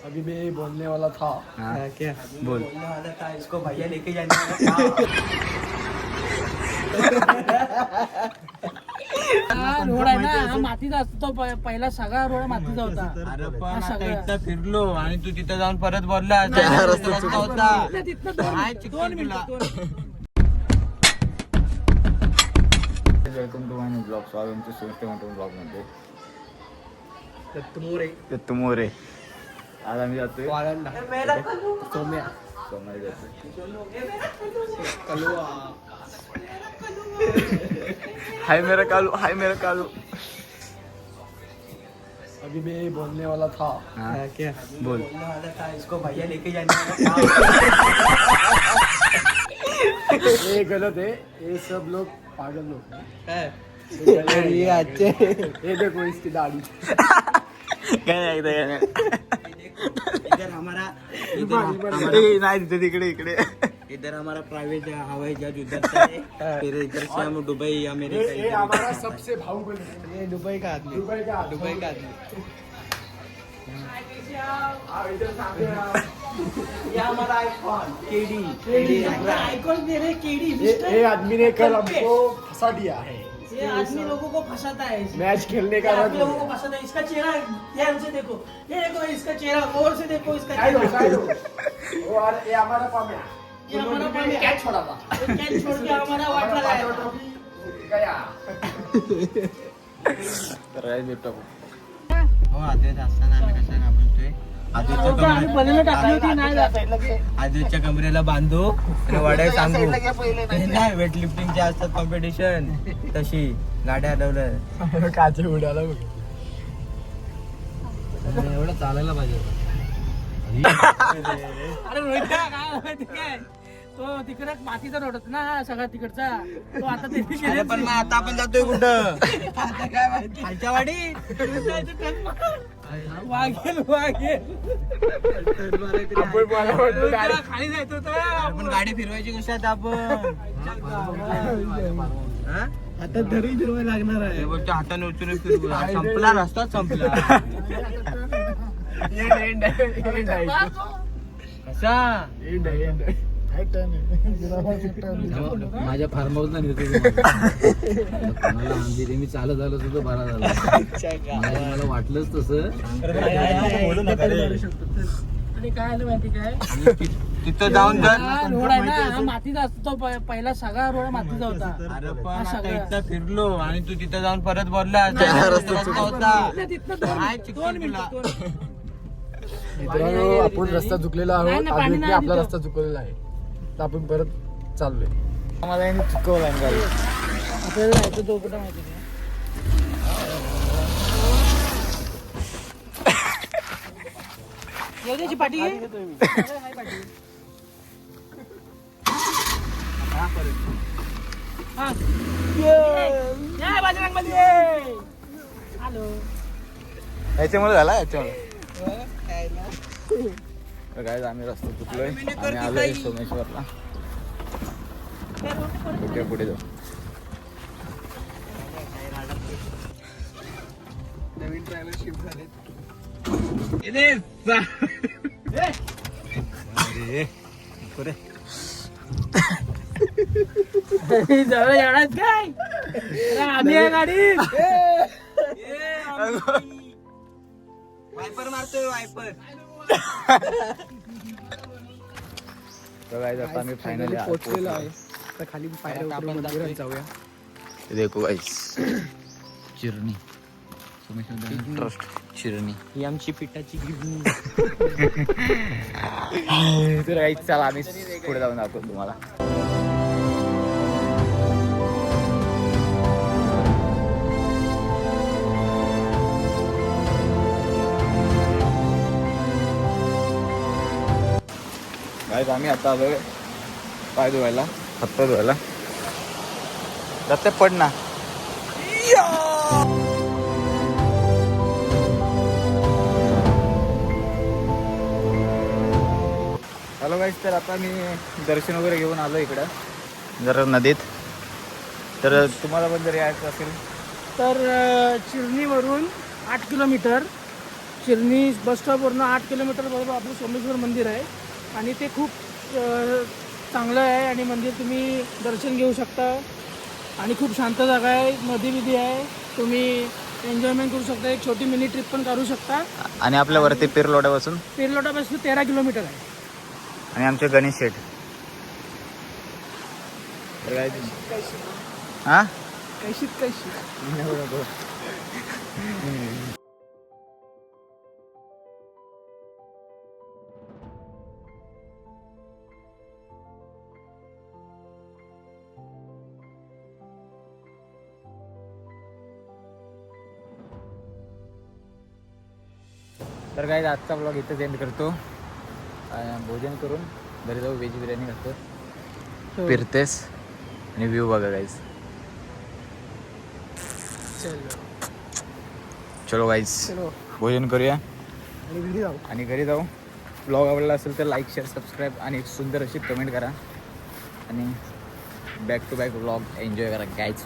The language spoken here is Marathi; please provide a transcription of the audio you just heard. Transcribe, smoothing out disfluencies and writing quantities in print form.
अभी मैं बोलने वाला था। क्या बोल। बोलने वाला था इसको भैया लेके जाने वाला था। रोड आहे ना हा मातीचा असतो पहिला सगळा रोड मातीचा होता. अरे पण आता सगळं. इथं फिरलो आणि तू तिथं जाऊन परत बोलला रस्ता होता. तिथनं काय दोन चिकन मिनिटं तुला? Welcome to my blog. स्वागत सोनटे ब्लॉग मध्ये. दत्तू मोरे. आज आम्ही जातोय सोम्या जातोय. हाय मेरा कालू, हाय मेरा कालू. अभी मैं बोलने वाला था। क्या बोल. बोलने वाला था इसको भैया लेके जाने वाला था. ये गलत है, ये सब लोग पागल लोग हैं। ये अच्छे. ये देखो इसकी दाढ़ी। काय नाही इधर हमारा नाही तिथे तिकडे इकडे. इधर हमारा प्राइवेट हवाई जहाज उधर से है. फिर इधर से हम दुबई अमेरिका. ये हमारा सबसे बाहुबली है। ये दुबई का आदमी. दुबई का दुबई का आदमी. आओ इधर सामने आओ। ये हमारा आईफोन केडी. आयकॉन दे रे केडी ये आदमी ने कल हमको फंसा दिया है। ये आदमी लोगों को फंसाता है. मैच खेलने का आप लोगों को पसंद है. इसका चेहरा ध्यान से देखो. ये देखो इसका चेहरा गौर से देखो इसका साइड हो, चेहरा. साइड हो। और ये हमारा पाम्या। ये हमारा पाम्या. कैच छोड़ा था। ये कैच छोड़ के हमारा वाट लगाया. गया। तर काय बिबटा हो आदित्य असताना आम्ही कशाला बोलतोय आम्ही बनवलं टाकली होती नाही जात. आदित्यच्या कमरेला बांधू आणि वड्या सांगू. नाही वेट लिफ्टिंगचे असतात कॉम्पिटिशन तशी गाड्या हलवलं. काचे उडाला बघ. एवढं चालायला पाहिजे. अरे रोहित काय माहिती काय तो तिकडे मातीचा रोड होता ना सगळा तिकडचा तो आता ते अरे पण मग आता आपण जातोय कुठं काय माहिती खालच्या वाडी. वाघेल आपण मला वाटलं त्याला खाली जायचं होतं. आपण गाडी फिरवायची कशात आपण हा? आता धरी फिरवायला लागणार हे बोलतो हाताने उचलून फिरवू. संपला रस्ताच संपला. कसा माझ्या फार्म हाऊस नाही मी चालत आलो सुद्धा बरा झाला. मला वाटलंच तसं. आणि काय आलं माहिती काय तिथं जाऊन जर रोड आहे ना हा मातीचा असतो पहिला सगळा रोड मातीचा होता. अरे पण हा आता सगळा. इथं फिरलो आणि तू तिथं जाऊन परत बोलला रस्ता होता. तिथनं काय दोन चिकन तुला? मिनिटं. मित्रांनो आपण रस्ता चुकलेला नाही आहोत. ना, पाणी आदित्यने नाही आपला तिथं. रस्ता चुकलेला आहे तर आपण परत चाललोय. मला यांनी चुकवलं गाडी. आपल्याला जायचं तो कुठं माहिती नाही. येऊ द्याची पाठी घे. हाय पाठी. हा. ये, बजरंगबली ये. हॅलो. याच्यामुळे झाला याच्यामुळे. तर काय आम्ही रस्ता चुकलोय. आम्ही आलोय सोमेश्वरला. पुढे पुढे जाऊ. नवीन ड्रायव्हर शिफ्ट झाले. जवळ येणार काय अरे, आम्ही आहे गाडीत. वायपर मारतोय वायपर. तर काय आता आम्ही फायनली पोहोचलेलो आहे. तर खाली पायऱ्या उतरून मंदिरात जाऊया. देखो गाइस चिरणी सोमेश्वर ट्रस्ट चिरणी. ही आमची पिठाची गिरणी. तर गाइस चला आम्ही पुढे जाऊन दाखवतो तुम्हाला. गाइस आम्ही आता आलोय पाय धुवायला, हात धुवायला. रस्त्यात पड ना. हॅलो गाईस, तर आता मी दर्शन वगैरे घेऊन आलो इकडं जरा नदीत. तर तुम्हाला पण जर यायचं असेल तर चिरणीवरून 8 किलोमीटर चिरणी बस स्टॉपवरनं 8 किलोमीटर बरोबर आपलं सोमेश्वर मंदिर आहे आणि ते खूप चांगलं आहे आणि मंदिर तुम्ही दर्शन घेऊ शकता आणि खूप शांत जागा आहे, नदी बिदी आहे, तुम्ही एन्जॉयमेंट करू शकता, एक छोटी मिनी ट्रिप पण करू शकता. आणि आपल्या वरती पिरलोड्यापासून पेरलोटापासून 13 किलोमीटर आहे. आणि आमचे गणेश शेठ हा कैशीत कैशी. तर काय आजचा ब्लॉग इथेच एंड करतो. भोजन करून घरी जाऊ, व्हेज बिर्याणी खातो, फिरतेस आणि व्ह्यू बघा गाईज. चलो गाईज, भोजन करूया आणि घरी जाऊ. ब्लॉग आवडला असेल तर लाईक, शेअर, सबस्क्राईब आणि एक सुंदर अशी कमेंट करा आणि back to back blog enjoy करा गाईज.